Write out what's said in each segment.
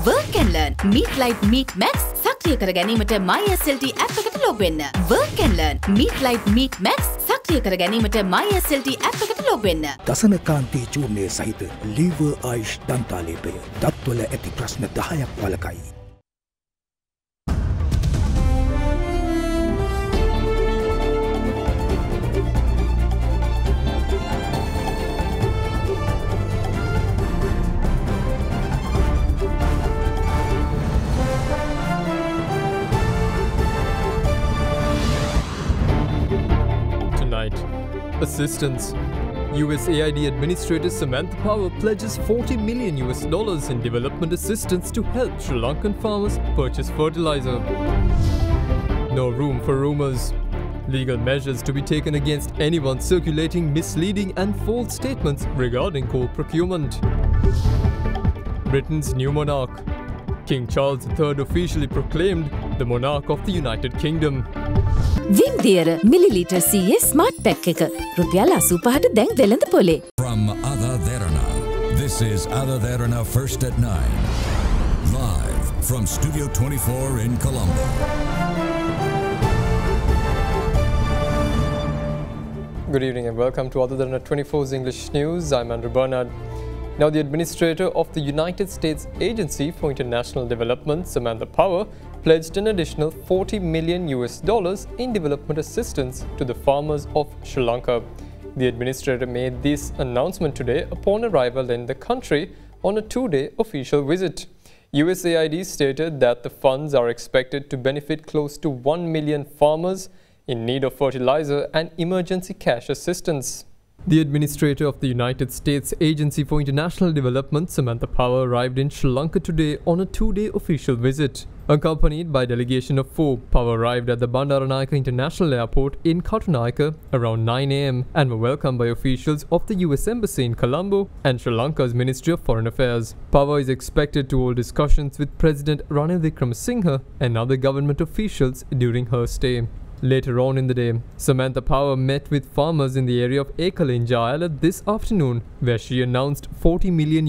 Work and learn. Meet Light Meet Max. සක්‍රිය කර ගැනීමට MySLT app එකට log වෙන්න. Work and learn. Meet Light Meet Max. සක්‍රිය කර ගැනීමට MySLT app එකට log වෙන්න. දසන කාන්ති චූර්ණය සහිත liver ආයුෂ් දන්තාලේපය දත්වල ඇති ප්‍රශ්න 10ක් වළකයි. Assistance. USAID Administrator Samantha Power pledges $40 million in development assistance to help Sri Lankan farmers purchase fertilizer. No room for rumors. Legal measures to be taken against anyone circulating misleading and false statements regarding coal procurement. Britain's new monarch. King Charles III officially proclaimed the monarch of the United Kingdom. Vim Deera milliliter CA smart pack එක රුපියල් 85ට දැන් වෙළඳ පොලේ. From AdaDerana, this is AdaDerana First at 9. Live from Studio 24 in Colombo. Good evening and welcome to AdaDerana 24's English News. I'm Andrew Bernard. Now, the administrator of the United States Agency for International Development, Samantha Power, pledged an additional $40 million in development assistance to the farmers of Sri Lanka. The administrator made this announcement today upon arrival in the country on a two-day official visit. USAID stated that the funds are expected to benefit close to 1 million farmers in need of fertilizer and emergency cash assistance. The administrator of the United States Agency for International Development, Samantha Power, arrived in Sri Lanka today on a two-day official visit. Accompanied by a delegation of 4, Power arrived at the Bandaranaike International Airport in Katunayake around 9 a.m. and were welcomed by officials of the US Embassy in Colombo and Sri Lanka's Ministry of Foreign Affairs. Power is expected to hold discussions with President Ranil Wickremesinghe and other government officials during her stay. Later on in the day, Samantha Power met with farmers in the area of Ekala in Jayala this afternoon, where she announced $40 million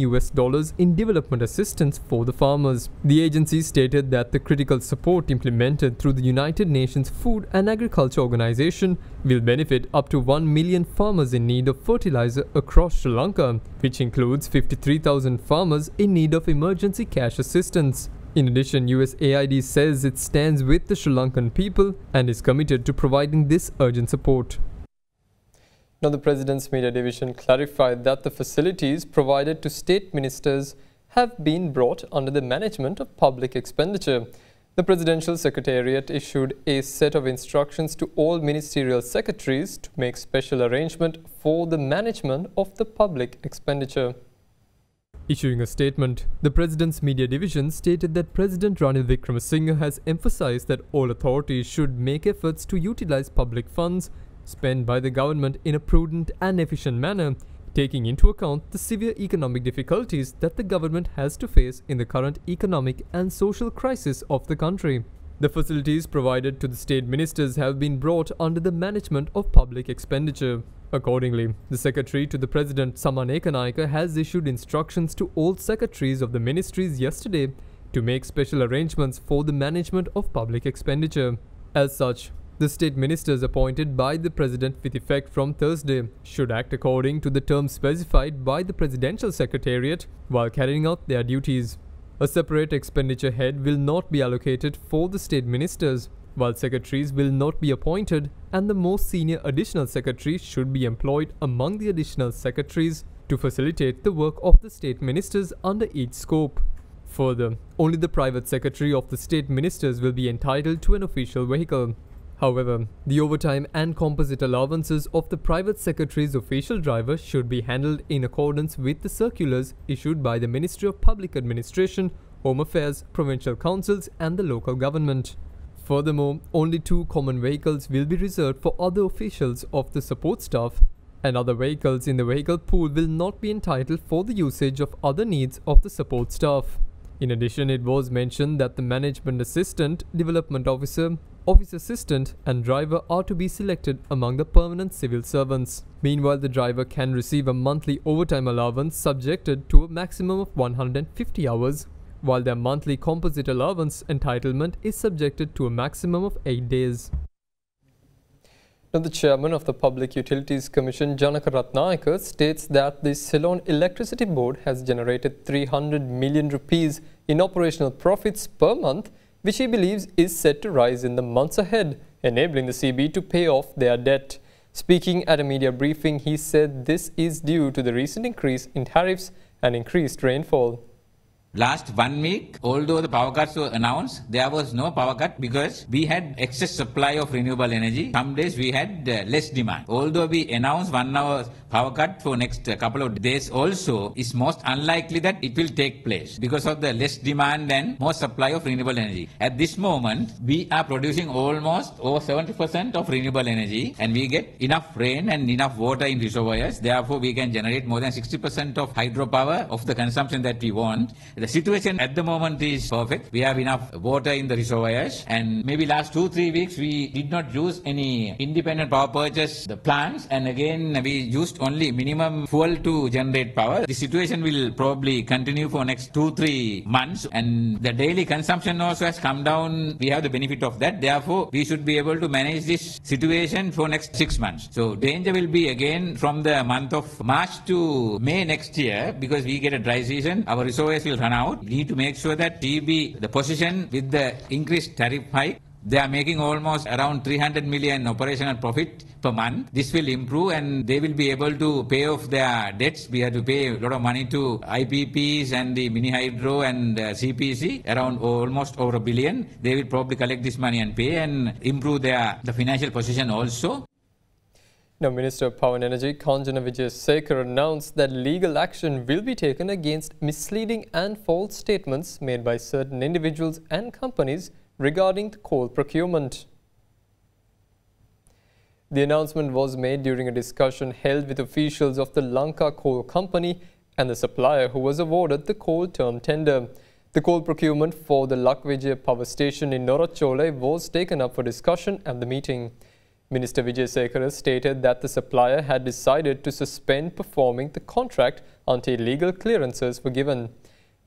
in development assistance for the farmers. The agency stated that the critical support implemented through the United Nations Food and Agriculture Organization will benefit up to 1 million farmers in need of fertilizer across Sri Lanka, which includes 53,000 farmers in need of emergency cash assistance. In addition, USAID says it stands with the Sri Lankan people and is committed to providing this urgent support. Now, the President's Media Division clarified that the facilities provided to state ministers have been brought under the management of public expenditure. The Presidential Secretariat issued a set of instructions to all ministerial secretaries to make special arrangement for the management of the public expenditure. Issuing a statement, the President's Media Division stated that President Ranil Wickremesinghe has emphasized that all authorities should make efforts to utilize public funds spent by the government in a prudent and efficient manner, taking into account the severe economic difficulties that the government has to face in the current economic and social crisis of the country. The facilities provided to the state ministers have been brought under the management of public expenditure. Accordingly, the Secretary to the President, Saman Ekanaika, has issued instructions to all secretaries of the ministries yesterday to make special arrangements for the management of public expenditure. As such, the state ministers appointed by the President with effect from Thursday should act according to the terms specified by the Presidential Secretariat while carrying out their duties. A separate expenditure head will not be allocated for the state ministers, while secretaries will not be appointed, and the most senior additional secretary should be employed among the additional secretaries to facilitate the work of the state ministers under each scope. Further, only the private secretary of the state ministers will be entitled to an official vehicle. However, the overtime and composite allowances of the private secretary's official driver should be handled in accordance with the circulars issued by the Ministry of Public Administration, Home Affairs, Provincial Councils and the local government. Furthermore, only 2 common vehicles will be reserved for other officials of the support staff, and other vehicles in the vehicle pool will not be entitled for the usage of other needs of the support staff. In addition, it was mentioned that the management assistant, development officer, office assistant and driver are to be selected among the permanent civil servants. Meanwhile, the driver can receive a monthly overtime allowance subjected to a maximum of 150 hours, while their monthly composite allowance entitlement is subjected to a maximum of 8 days. Now, the chairman of the Public Utilities Commission, Janaka Ratnayaka, states that the Ceylon Electricity Board has generated 300 million rupees in operational profits per month, which he believes is set to rise in the months ahead, enabling the CB to pay off their debt. Speaking at a media briefing, he said this is due to the recent increase in tariffs and increased rainfall. Last 1 week, although the power cuts were announced, there was no power cut because we had excess supply of renewable energy. Some days we had less demand. Although we announced 1 hour power cut for next couple of days also, it's most unlikely that it will take place because of the less demand and more supply of renewable energy. At this moment, we are producing almost over 70% of renewable energy and we get enough rain and enough water in reservoirs. Therefore, we can generate more than 60% of hydropower of the consumption that we want. The situation at the moment is perfect. We have enough water in the reservoirs and maybe last 2-3 weeks we did not use any independent power purchase the plants and again we used only minimum fuel to generate power. The situation will probably continue for next 2-3 months and the daily consumption also has come down. We have the benefit of that. Therefore, we should be able to manage this situation for next 6 months. So danger will be again from the month of March to May next year because we get a dry season. Our reservoirs will run out. We need to make sure that TB, the position with the increased tariff hike, they are making almost around 300 million operational profit per month. This will improve and they will be able to pay off their debts. We have to pay a lot of money to IPPs and the mini hydro and CPC, around almost over $1 billion. They will probably collect this money and pay and improve the financial position also. Now, Minister of Power and Energy Kanjana Wijesekara announced that legal action will be taken against misleading and false statements made by certain individuals and companies regarding the coal procurement. The announcement was made during a discussion held with officials of the Lanka Coal Company and the supplier who was awarded the coal term tender. The coal procurement for the Lakvijaya power station in Norachole was taken up for discussion at the meeting. Minister Wijesekara stated that the supplier had decided to suspend performing the contract until legal clearances were given.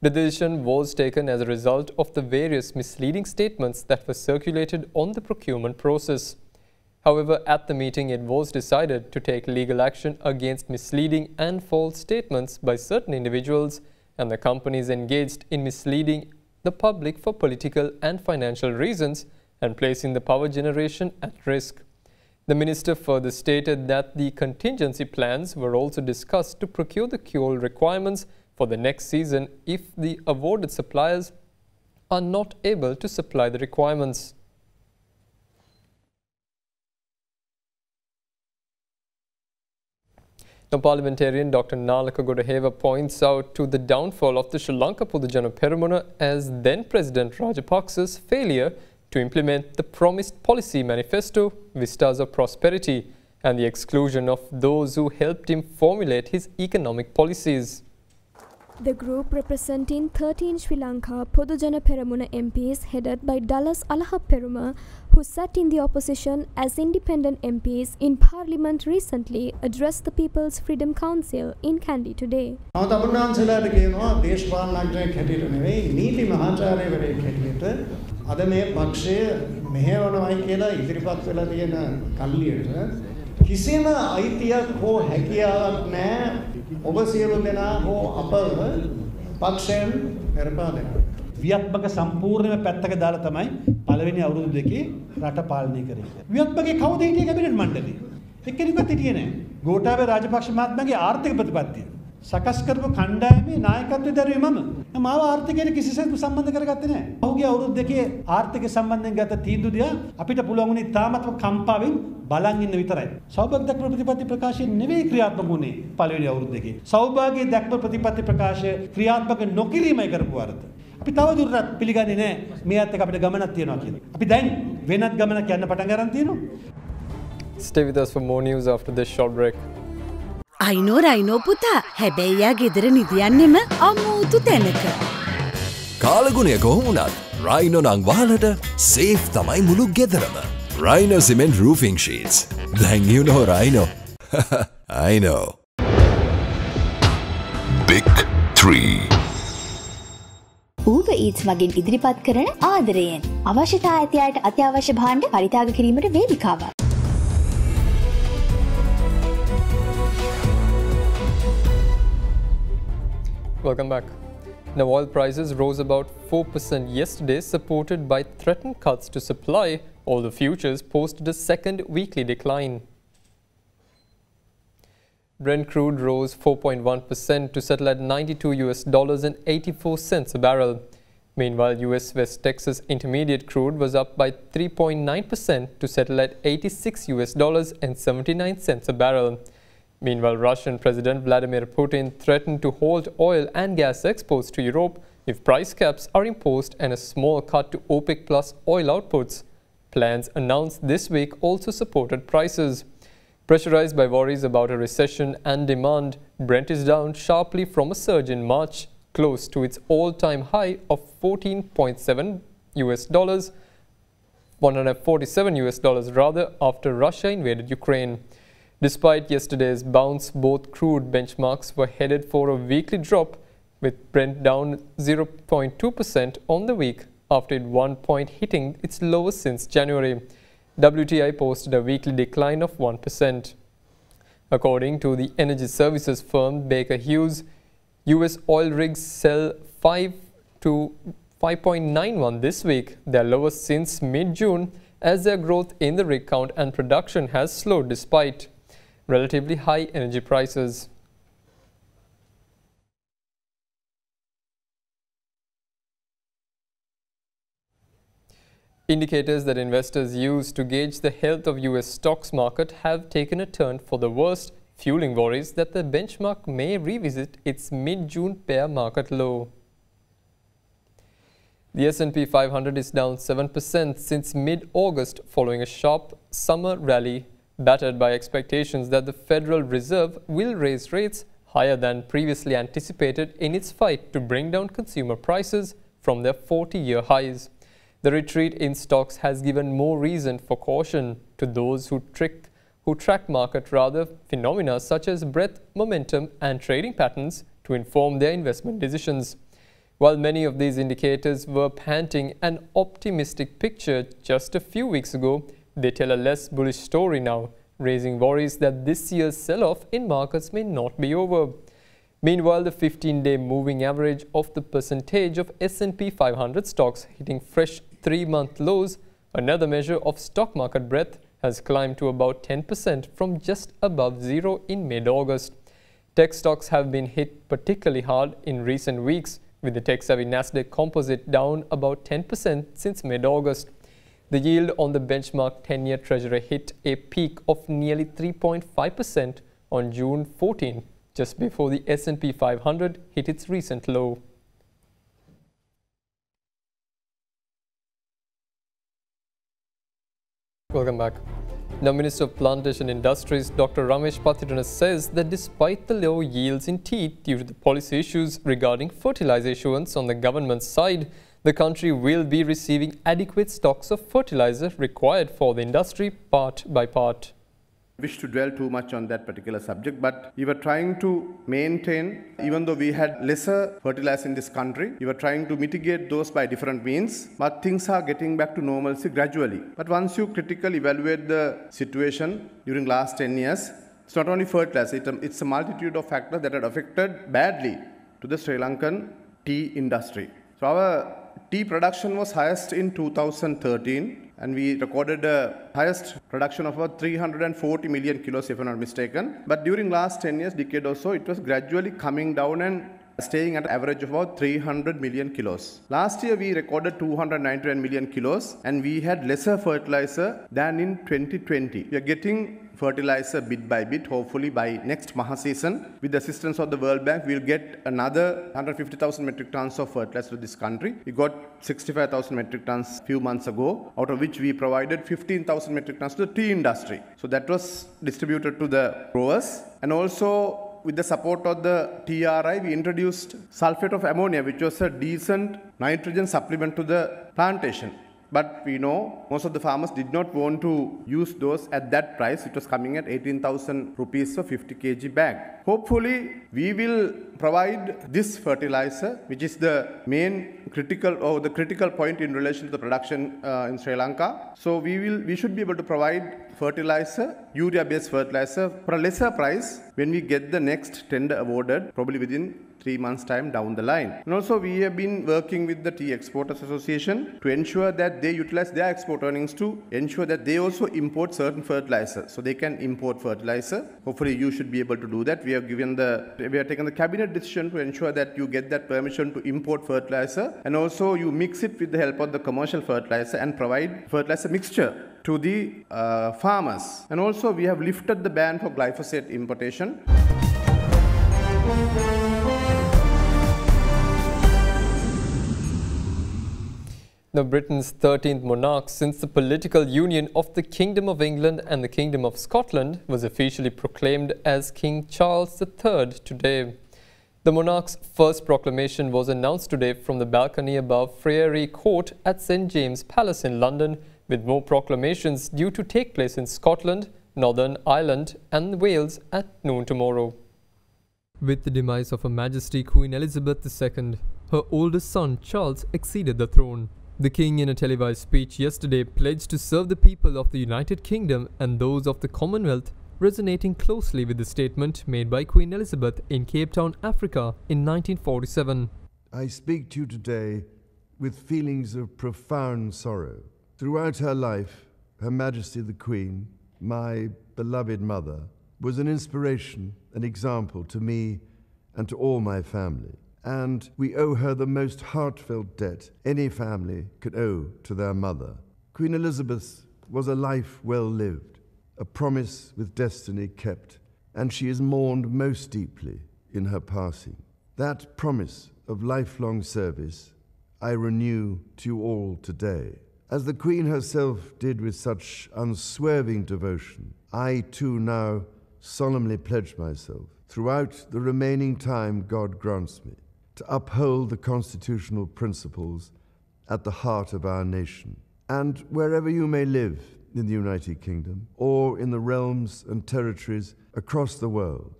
The decision was taken as a result of the various misleading statements that were circulated on the procurement process. However, at the meeting it was decided to take legal action against misleading and false statements by certain individuals and the companies engaged in misleading the public for political and financial reasons and placing the power generation at risk. The minister further stated that the contingency plans were also discussed to procure the coal requirements for the next season if the awarded suppliers are not able to supply the requirements. Now, parliamentarian Dr. Nalaka Godaheva points out to the downfall of the Sri Lanka Podujana Peramuna as then President Rajapaksa's failure to implement the promised policy manifesto, Vistas of Prosperity, and the exclusion of those who helped him formulate his economic policies. The group representing 13 Sri Lanka Podujana Peramuna MPs headed by Dallas Alahaperuma, who sat in the opposition as independent MPs in Parliament recently, addressed the People's Freedom Council in Kandy today. අද මේ පක්ෂය මෙහෙවනවයි කියලා ඉදිරිපත් වෙලා තියෙන කල්ලියට කිසිම අයිතියක් හෝ හැකියාවක් නැහැ ඔබ සියලු දෙනා හෝ අප පක්ෂයෙන් නිර්පා දෙනවා. ව්‍යත්මක සම්පූර්ණයෙන්ම පැත්තක දාලා තමයි පළවෙනි අවුරුදු දෙකේ රට පාලනය කරේ. ව්‍යත්මකේ කවුද හිටියේ කැබිනට් මණ්ඩලයේ? එක්කෙනෙක්වත් හිටියේ නැහැ. ගෝඨාභය රාජපක්ෂ මහත්මයාගේ ආර්ථික ප්‍රතිපත්තිය සකස් කරපු කණ්ඩායමේ නායකත්වය දරුවේ මම. මාව ආර්ථිකයට කිසිසේත් සම්බන්ධ කරගත්තේ නැහැ. පහුගිය අවුරුදු දෙකේ ආර්ථික සම්බන්ධයෙන් ගත තීන්දුව දිහා අපිට පුළුවන් වුණේ තාමත්ම කම්පාවෙන් බලන් ඉන්න විතරයි. සෞභාග්‍ය දක්ව ප්‍රතිපත්ති ප්‍රකාශය නෙවෙයි ක්‍රියාත්මක වුණේ පළවෙනි අවුරුදු දෙකේ. සෞභාග්‍ය දක්ව ප්‍රතිපත්ති ප්‍රකාශය ක්‍රියාත්මක නොකිරීමයි කරපු වරද. අපි තව දුරටත් පිළිගන්නේ නැහැ මේත් එක්ක අපිට ගමනක් තියෙනවා කියලා. අපි දැන් වෙනත් ගමනක් යන්න පටන් ගන්න තියෙනවා. Stay with us for more news after this short break. Rhino පුතා හැබැයි යා ගෙදර නිදියන්නෙම අමුතු තැනක. කාලගුණය කොහොමුණත් රයිනෝ නං වහලට සේෆ් තමයි මුළු ගෙදරම. Rhino Cement Roofing Sheets. Then you know Rhino. I know. Big 3. Uber Eats මගින් ඉදිරිපත් කරන ආදරයෙන් අවශ්‍යතා ඇති අයට අත්‍යවශ්‍ය භාණ්ඩ පරිත්‍යාග කිරීමට වේදිකාවක්. Welcome back. Now, oil prices rose about 4% yesterday, supported by threatened cuts to supply. All the futures posted a second weekly decline. Brent crude rose 4.1% to settle at $92.84 a barrel. Meanwhile, US West Texas Intermediate crude was up by 3.9% to settle at $86.79 a barrel. Meanwhile, Russian President Vladimir Putin threatened to halt oil and gas exports to Europe if price caps are imposed and a small cut to OPEC plus oil outputs. Plans announced this week also supported prices. Pressurized by worries about a recession and demand, Brent is down sharply from a surge in March, close to its all-time high of $147 rather, after Russia invaded Ukraine. Despite yesterday's bounce, both crude benchmarks were headed for a weekly drop, with Brent down 0.2% on the week after it 1 point hitting its lowest since January. WTI posted a weekly decline of 1%. According to the energy services firm Baker Hughes, US oil rigs sell 5 to 5.91 this week, their lowest since mid-June, as their growth in the rig count and production has slowed despite relatively high energy prices. Indicators that investors use to gauge the health of US stocks market have taken a turn for the worst, fueling worries that the benchmark may revisit its mid-June bear market low. The S&P 500 is down 7% since mid-August following a sharp summer rally, battered by expectations that the Federal Reserve will raise rates higher than previously anticipated in its fight to bring down consumer prices from their 40-year highs. The retreat in stocks has given more reason for caution to those who track market phenomena such as breadth, momentum and trading patterns to inform their investment decisions. While many of these indicators were painting an optimistic picture just a few weeks ago, they tell a less bullish story now, raising worries that this year's sell-off in markets may not be over. Meanwhile, the 15-day moving average of the percentage of S&P 500 stocks hitting fresh 3-month lows, another measure of stock market breadth, has climbed to about 10% from just above zero in mid-August. Tech stocks have been hit particularly hard in recent weeks, with the tech-savvy Nasdaq Composite down about 10% since mid-August. The yield on the benchmark 10-year Treasury hit a peak of nearly 3.5% on June 14, just before the S&P 500 hit its recent low. Welcome back. Now, Minister of Plantation Industries Dr. Ramesh Pathirana says that despite the low yields in tea due to the policy issues regarding fertilizer issuance on the government side, the country will be receiving adequate stocks of fertilizer required for the industry part by part. Wish to dwell too much on that particular subject, but we were trying to maintain, even though we had lesser fertilizer in this country, we were trying to mitigate those by different means, but things are getting back to normalcy gradually. But once you critically evaluate the situation during last 10 years, it's not only fertilizer, it's a multitude of factors that had affected badly to the Sri Lankan tea industry. So our tea production was highest in 2013, and we recorded the highest production of about 340 million kilos, if I'm not mistaken. But during last 10 years, decade or so, it was gradually coming down and staying at an average of about 300 million kilos. Last year, we recorded 299 million kilos, and we had lesser fertilizer than in 2020. We are getting fertilizer bit by bit. Hopefully by next Maha season, with the assistance of the World Bank, we'll get another 150,000 metric tons of fertilizer to this country. We got 65,000 metric tons a few months ago, out of which we provided 15,000 metric tons to the tea industry. So that was distributed to the growers. And also, with the support of the TRI, we introduced sulfate of ammonia, which was a decent nitrogen supplement to the plantation. But we know most of the farmers did not want to use those at that price. It was coming at 18,000 rupees for 50 kg bag. Hopefully, we will provide this fertilizer, which is the main critical point in relation to the production in Sri Lanka. So we should be able to provide fertilizer, urea-based fertilizer, for a lesser price when we get the next tender awarded, probably within 3 months' time down the line. And also, we have been working with the Tea Exporters Association to ensure that they utilize their export earnings to ensure that they also import certain fertilizer. So they can import fertilizer. Hopefully, you should be able to do that. We have taken the cabinet decision to ensure that you get that permission to import fertilizer, and also you mix it with the help of the commercial fertilizer and provide fertilizer mixture to the farmers. And also, we have lifted the ban for glyphosate importation. Now, Britain's 13th monarch since the political union of the Kingdom of England and the Kingdom of Scotland was officially proclaimed as King Charles III today. The monarch's first proclamation was announced today from the balcony above Friary Court at St James Palace in London, with more proclamations due to take place in Scotland, Northern Ireland and Wales at noon tomorrow. With the demise of Her Majesty Queen Elizabeth II, her oldest son Charles acceded the throne. The King, in a televised speech yesterday, pledged to serve the people of the United Kingdom and those of the Commonwealth, resonating closely with the statement made by Queen Elizabeth in Cape Town, Africa in 1947. I speak to you today with feelings of profound sorrow. Throughout her life, Her Majesty the Queen, my beloved mother, was an inspiration, an example to me and to all my family. And we owe her the most heartfelt debt any family could owe to their mother. Queen Elizabeth was a life well lived, a promise with destiny kept, and she is mourned most deeply in her passing. That promise of lifelong service I renew to you all today. As the Queen herself did with such unswerving devotion, I too now solemnly pledge myself, throughout the remaining time God grants me, to uphold the constitutional principles at the heart of our nation. And wherever you may live in the United Kingdom, or in the realms and territories across the world,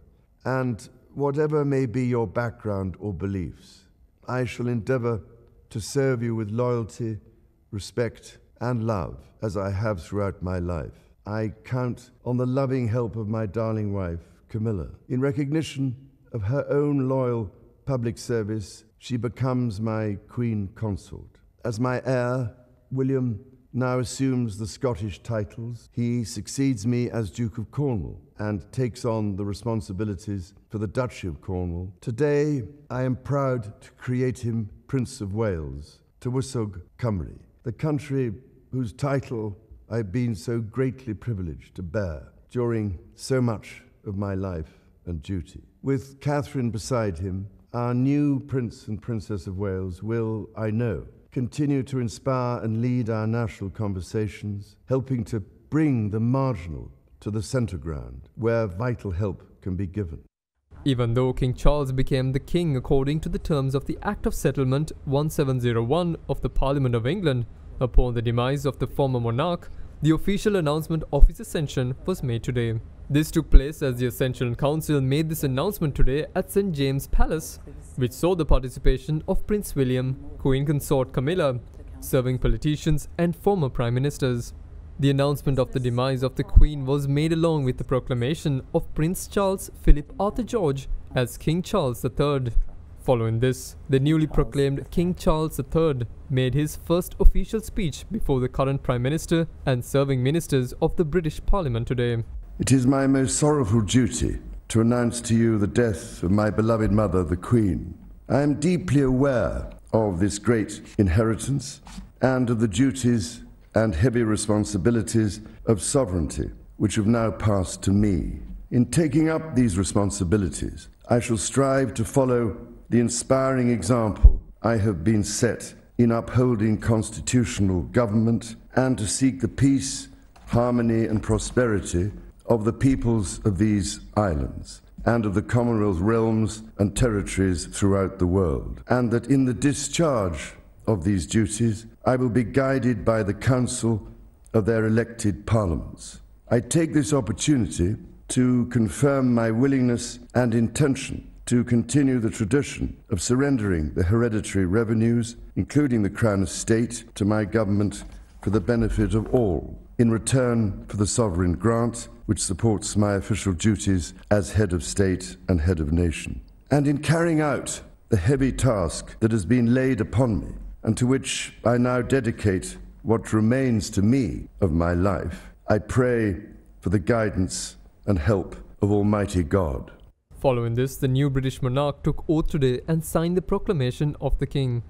and whatever may be your background or beliefs, I shall endeavor to serve you with loyalty, respect, and love, as I have throughout my life. I count on the loving help of my darling wife, Camilla. In recognition of her own loyal public service, she becomes my Queen Consort. As my heir, William now assumes the Scottish titles. He succeeds me as Duke of Cornwall and takes on the responsibilities for the Duchy of Cornwall. Today, I am proud to create him Prince of Wales, Tywysog Cymru, the country whose title I've been so greatly privileged to bear during so much of my life and duty. With Catherine beside him, our new Prince and Princess of Wales will, I know, continue to inspire and lead our national conversations, helping to bring the marginal to the centre ground, where vital help can be given. Even though King Charles became the king according to the terms of the Act of Settlement 1701 of the Parliament of England, upon the demise of the former monarch, the official announcement of his accession was made today. This took place as the Ascension Council made this announcement today at St James Palace, which saw the participation of Prince William, Queen Consort Camilla, serving politicians and former prime ministers. The announcement of the demise of the Queen was made along with the proclamation of Prince Charles Philip Arthur George as King Charles III. Following this, the newly proclaimed King Charles III made his first official speech before the current Prime Minister and serving ministers of the British Parliament today. It is my most sorrowful duty to announce to you the death of my beloved mother, the Queen. I am deeply aware of this great inheritance and of the duties and heavy responsibilities of sovereignty, which have now passed to me. In taking up these responsibilities, I shall strive to follow the inspiring example I have been set in upholding constitutional government and to seek the peace, harmony and prosperity of the peoples of these islands and of the Commonwealth realms and territories throughout the world, and that in the discharge of these duties, I will be guided by the counsel of their elected parliaments. I take this opportunity to confirm my willingness and intention to continue the tradition of surrendering the hereditary revenues, including the Crown Estate, to my government for the benefit of all, in return for the sovereign grant which supports my official duties as head of state and head of nation. And in carrying out the heavy task that has been laid upon me, and to which I now dedicate what remains to me of my life, I pray for the guidance and help of Almighty God. Following this, the new British monarch took oath today and signed the proclamation of the King.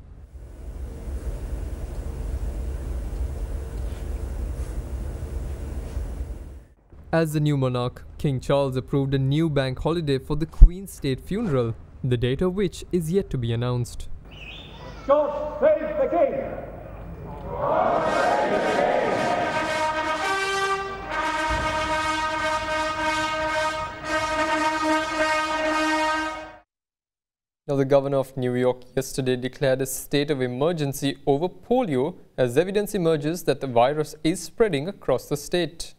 As the new monarch, King Charles approved a new bank holiday for the Queen's state funeral, the date of which is yet to be announced. God save the King! God save the King! Now, the governor of New York yesterday declared a state of emergency over polio as evidence emerges that the virus is spreading across the state.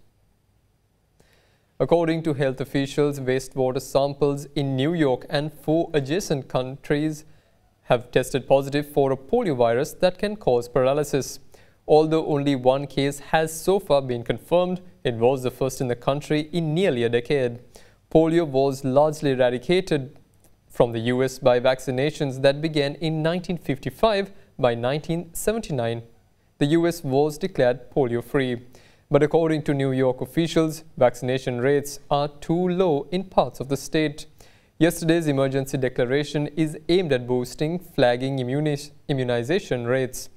According to health officials, wastewater samples in New York and 4 adjacent countries have tested positive for a polio virus that can cause paralysis. Although only 1 case has so far been confirmed, it was the first in the country in nearly a decade. Polio was largely eradicated from the US by vaccinations that began in 1955. By 1979, the US was declared polio-free. But according to New York officials, vaccination rates are too low in parts of the state. Yesterday's emergency declaration is aimed at boosting flagging immunization rates.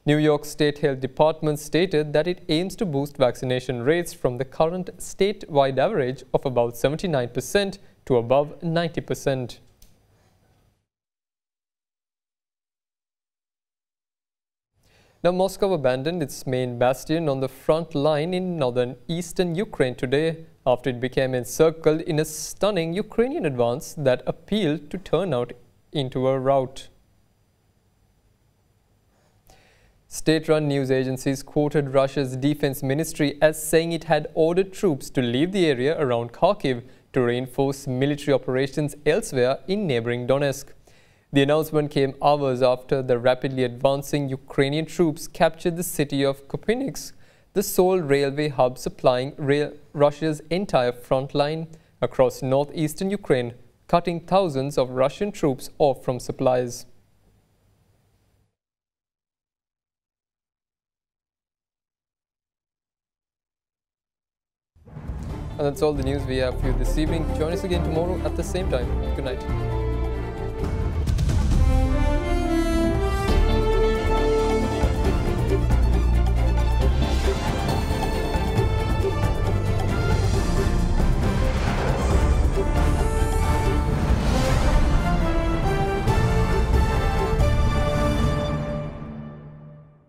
New York State Health Department stated that it aims to boost vaccination rates from the current statewide average of about 79% to above 90%. Now, Moscow abandoned its main bastion on the front line in northern eastern Ukraine today after it became encircled in a stunning Ukrainian advance that appealed to turn out into a rout. State-run news agencies quoted Russia's defense ministry as saying it had ordered troops to leave the area around Kharkiv to reinforce military operations elsewhere in neighboring Donetsk. The announcement came hours after the rapidly advancing Ukrainian troops captured the city of Kopenisk, the sole railway hub supplying Russia's entire front line across northeastern Ukraine, cutting thousands of Russian troops off from supplies. And that's all the news we have for you this evening. Join us again tomorrow at the same time. Good night.